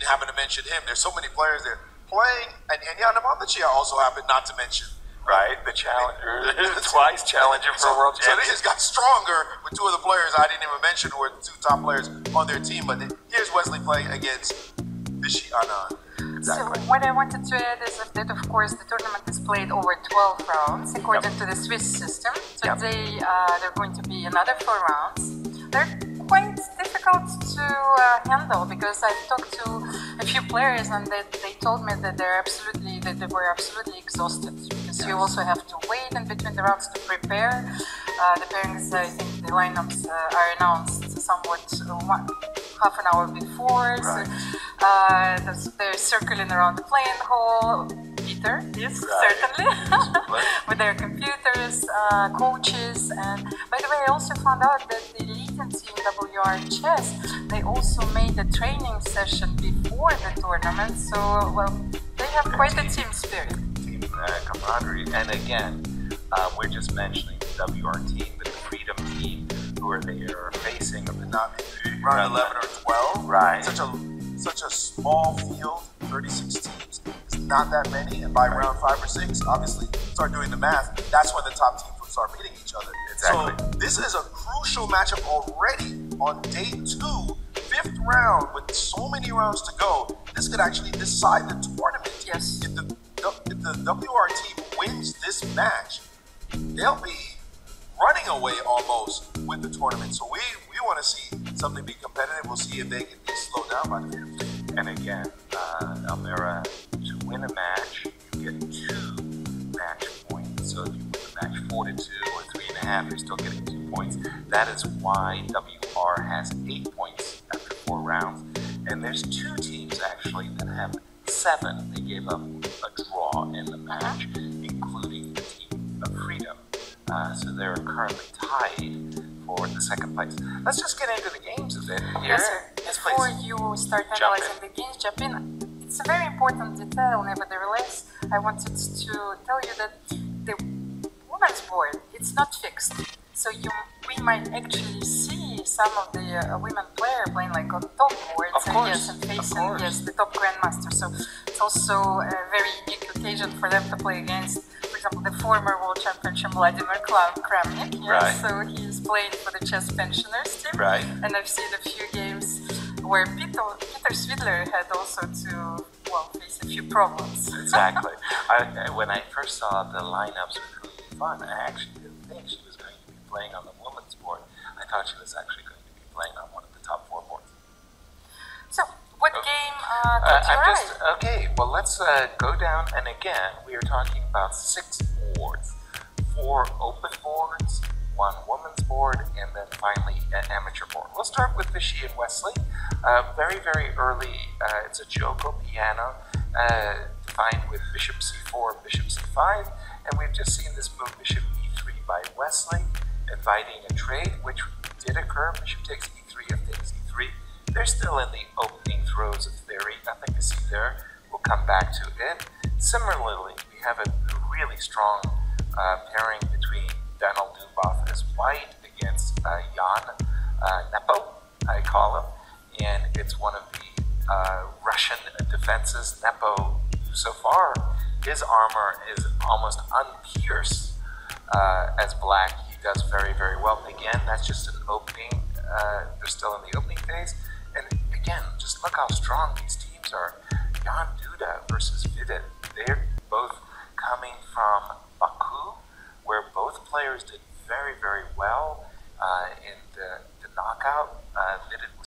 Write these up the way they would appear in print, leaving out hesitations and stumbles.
didn't happen to mention him. There's so many players there playing, and Jan Amandachia also happened not to mention. Right, the challenger, twice challenger for world So champion. they just got stronger with two of the players I didn't even mention who were the two top players on their team. But here's Wesley playing against Viswanathan Anand. Exactly. So what I wanted to add is that, of course, the tournament is played over 12 rounds according to the Swiss system. Today there are going to be another 4 rounds. They're quite difficult to handle because I've talked to a few players and they told me that they were absolutely exhausted because you also have to wait in between the rounds to prepare. The pairings, I think the lineups are announced somewhat half an hour before. Right. So they're circling around the playing hall. Peter, yes, certainly, with their computers, coaches, and by the way, I also found out that the elite team WR Chess, they also made a training session before the tournament, so well, they have quite a team spirit. Team camaraderie, and again, we're just mentioning the WR team, the Freedom team, who are they are facing Round 11 or 12. Right. Such a small field, 36 teams. It's not that many, and by round 5 or 6, obviously, start doing the math. That's when the top teams will start meeting each other. Exactly. So this is a crucial matchup already on day 2, 5th round, with so many rounds to go. This could actually decide the tournament. Yes. If the WR team wins this match, they'll be running away almost with the tournament. So we want to see something be competitive. We'll see if they can be slowed down by the end. And again, Elmira, to win a match, you get 2 match points. So if you win the match 4-2 or 3.5, you're still getting 2 points. That is why WR has 8 points after 4 rounds. And there's 2 teams actually that have 7. They gave up a draw in the match, including the team of Freedom. So they're currently tied for the 2nd place. Let's just get into the games a bit here. Yes, sir. Before you start analyzing the games, jump in. It's a very important detail, nevertheless. I wanted to tell you that the women's board, it's not fixed. So we might actually see some of the women players playing like on top boards and facing the top grandmaster. So it's also a very unique occasion for them to play against, for example, the former world champion Vladimir Kramnik. Yes, right. So he's playing for the chess pensioners team. Right. And I've seen a few games where Peter Swidler had also to face a few problems. Exactly. When I first saw the lineups with Hu Yifan, I actually didn't think she was going to be playing on the women's board. I thought she was actually going to be playing on one of the top 4 boards. So, what game caught your eye? Okay, well, let's go down, and again, we are talking about 6 boards. 4 open boards, 1 women's board, and then finally an amateur board. We'll start with Vishy and Wesley. Very, very early, it's a Joko piano, defined with bishop c4, bishop c5, and we've just seen this move, bishop e3 by Wesley, inviting a trade, which did occur. Bishop takes e3, f takes e3. They're still in the opening throes of theory, nothing to see there. We'll come back to it. Similarly, we have a really strong pairing between Donald Duboff as white against Jan Nepo, I call him, and it's one of the Russian defenses. Nepo, so far, his armor is almost unpierced as black. He does very, very well. Again, that's just an opening. They're still in the opening phase. And again, just look how strong these teams are. Jan Duda versus Vidit. They're both coming from Baku, where both players did very, very well in the knockout. Vidit was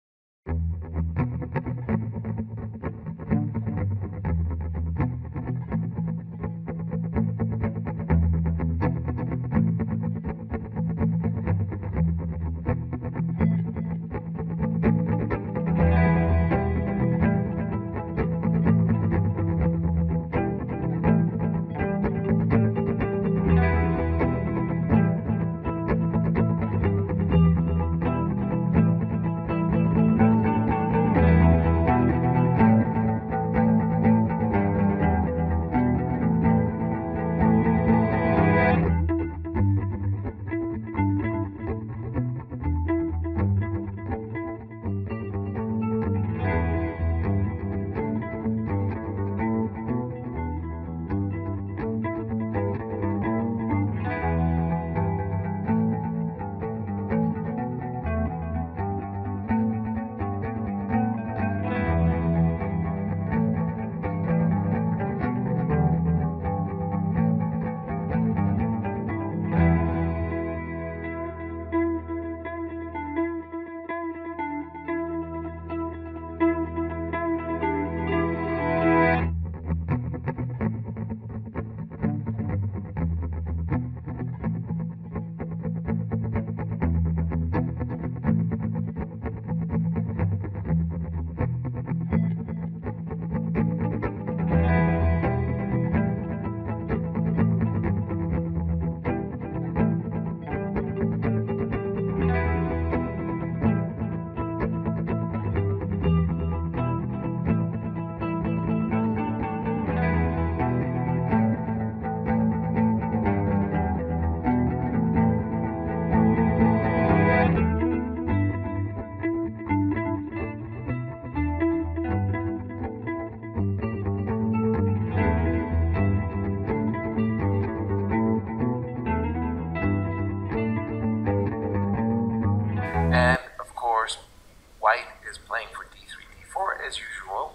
usual.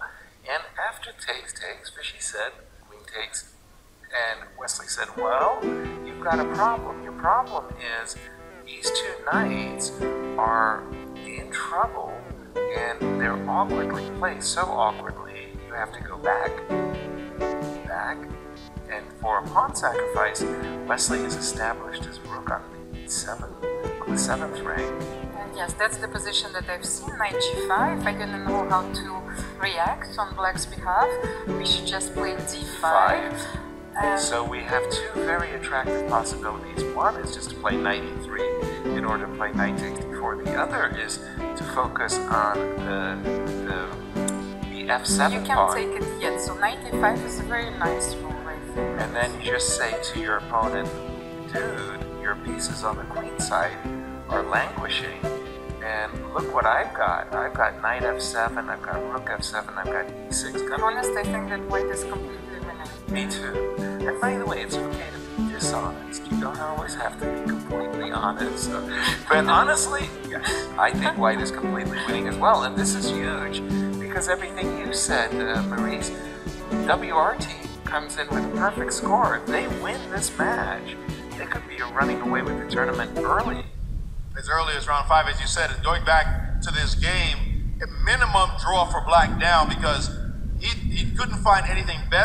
And after takes, Fishy said, Queen takes, and Wesley said, well, you've got a problem. Your problem is these two knights are in trouble, and they're awkwardly placed, so awkwardly you have to go back, and for a pawn sacrifice, Wesley is established as rook on the seventh rank. And yes, that's the position that I've seen, knight g5. I didn't know how to react on black's behalf. We should just play d5. So we have two very attractive possibilities. One is just to play knight e3 in order to play knight takes d4. The other is to focus on the f7 You can't pawn. take it yet, so knight e5 is a very nice move, I think. And then you just say to your opponent, dude, your pieces on the queen side are languishing, and look what I've got. I've got knight f7, I've got rook f7, I've got e6. To be honest, I think that white is completely winning. Me too. And by the way, it's okay to be dishonest. You don't always have to be completely honest. But honestly, yes, I think white is completely winning as well. And this is huge, because everything you said, Maurice, WRT comes in with a perfect score. If they win this match, they could be running away with the tournament early. As early as round 5, as you said, and going back to this game, a minimum draw for black down because he couldn't find anything better.